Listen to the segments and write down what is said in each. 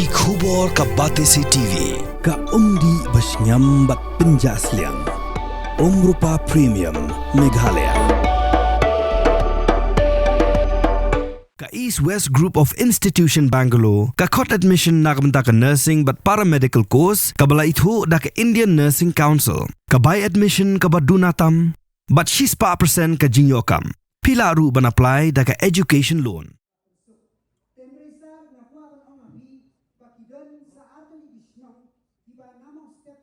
Ki khubor ka Batesi TV. Ka umdi basnyam bat penjaslian. Rupa Premium Meghalaya. Ka East West Group of Institution Bangalore. Ka khot admission nagamta ka nursing but paramedical course. Ka bala ithu da ka Indian Nursing Council. Ka buy admission ka badunatam. But she's pa percent ka jingyokam. Pila ru ban apply da ka education loan.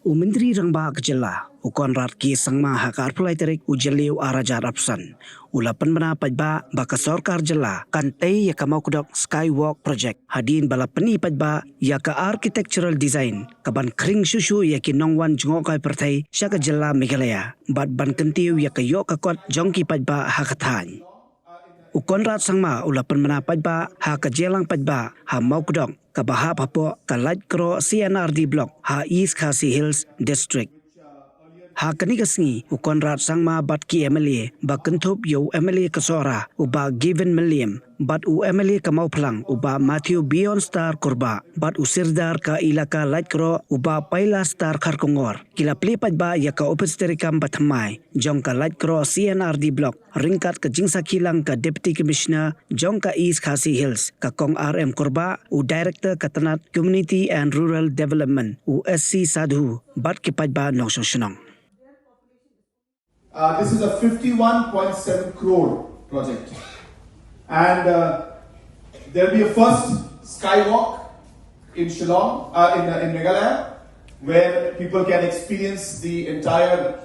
Menteri Rangba Kejela, Konrad Ki Sangma Hakar Pulaiterik Ujeliu Arajar Apsan, Ulapan Mana Pajba Baka Sorkar Jela, Kantei Yaka Mawkdok Skywalk Project, Hadin Balapani Pajba Yaka Architectural Design, Kaban Khring Shushu Yaki Nongjngohkai Pyrthei, Shaka Jela Meghalaya, Bat Ban Kentiu Yaka Yoka Kot Jongki Pajba Hakatan. Konrad Sangma Ulapan Mana Pajba Haka Jelang Pajba Ha Mawkdok Kabaha Papo Kalaj Kro CNRD Block Ha East Khasi Hills District. Ha Kanigasngi Konrad Sangma Batki MLA Bakentup Yo MLA Kasora Uba Given Milliam Bat U MLA Kamauplang Uba Matthew Beyond Star Kurba Bat Usirdar Ka Ilaka Lajkro Uba Paila Star Karkongor Kila Plipad Ba Yaka Opesterikam Bathamai Jong Ka Lajkro CNRD Block Ringkat Ka Jingsa Kilang Ka Deputy Commissioner Jong Ka East Khasi Hills Ka Kong RM Kurba U Director Katanat Community and Rural Development U SC Sadhu Bat Kipad Ba Nongsong Shnong. This is a 51.7 crore project, and there will be a first skywalk in Shillong, in Meghalaya, where people can experience the entire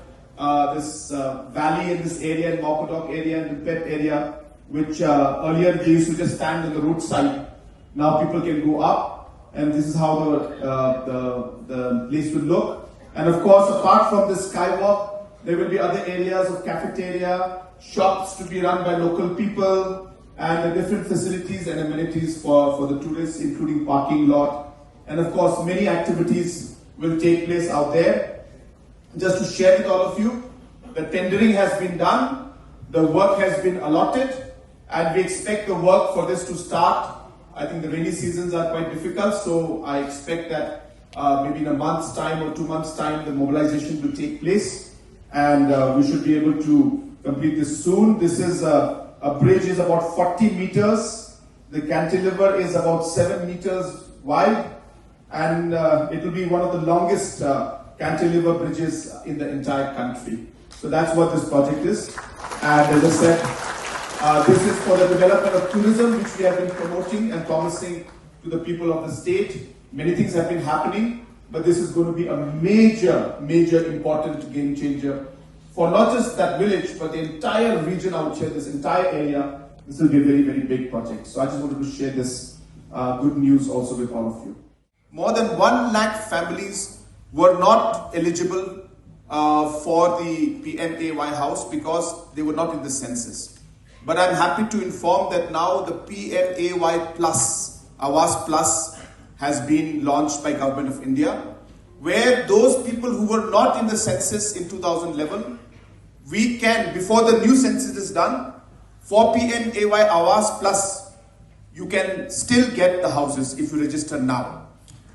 this valley in this area, in Mawkdok area and Pyrthei area, which earlier they used to just stand on the roadside. Now people can go up, and this is how the place will look. And of course, apart from the skywalk, there will be other areas of cafeteria, shops to be run by local people, and different facilities and amenities for the tourists, including parking lot. And of course, many activities will take place out there. Just to share with all of you, the tendering has been done, the work has been allotted, and we expect the work for this to start. I think the rainy seasons are quite difficult, so I expect that maybe in a month's time or 2 months' time, the mobilization will take place. And we should be able to complete this soon. This is a bridge is about 40 meters. The cantilever is about 7 meters wide, and it will be one of the longest cantilever bridges in the entire country. So that's what this project is. And as I said, this is for the development of tourism, which we have been promoting and promising to the people of the state. Many things have been happening, but this is going to be a major important game changer for not just that village, but the entire region out here, this entire area. This will be a very big project. So I just wanted to share this good news also with all of you. More than 1 lakh families were not eligible for the PMAY house because they were not in the census. But I'm happy to inform that now the PMAY Plus, Awas Plus, has been launched by Government of India, where those people who were not in the census in 2011, we can, before the new census is done, for PMAY Awas Plus, you can still get the houses if you register now.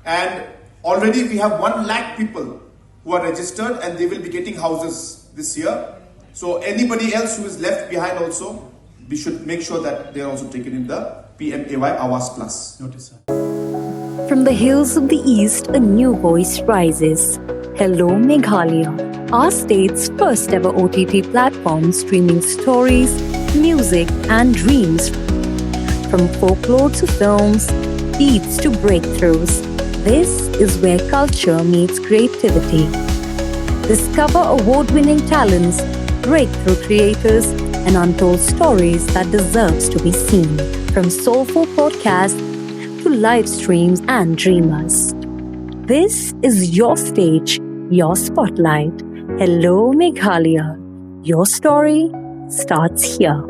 And already we have 1 lakh people who are registered, and they will be getting houses this year. So anybody else who is left behind also, we should make sure that they are also taken in the PMAY Awas Plus. Notice, sir. From the hills of the east, a new voice rises. Hello Meghalaya, our state's first ever OTT platform streaming stories, music and dreams. From folklore to films, beats to breakthroughs, this is where culture meets creativity. Discover award-winning talents, breakthrough creators, and untold stories that deserves to be seen. From soulful podcasts to live streams and dreamers. This is your stage, your spotlight. Hello Meghalaya. Your story starts here.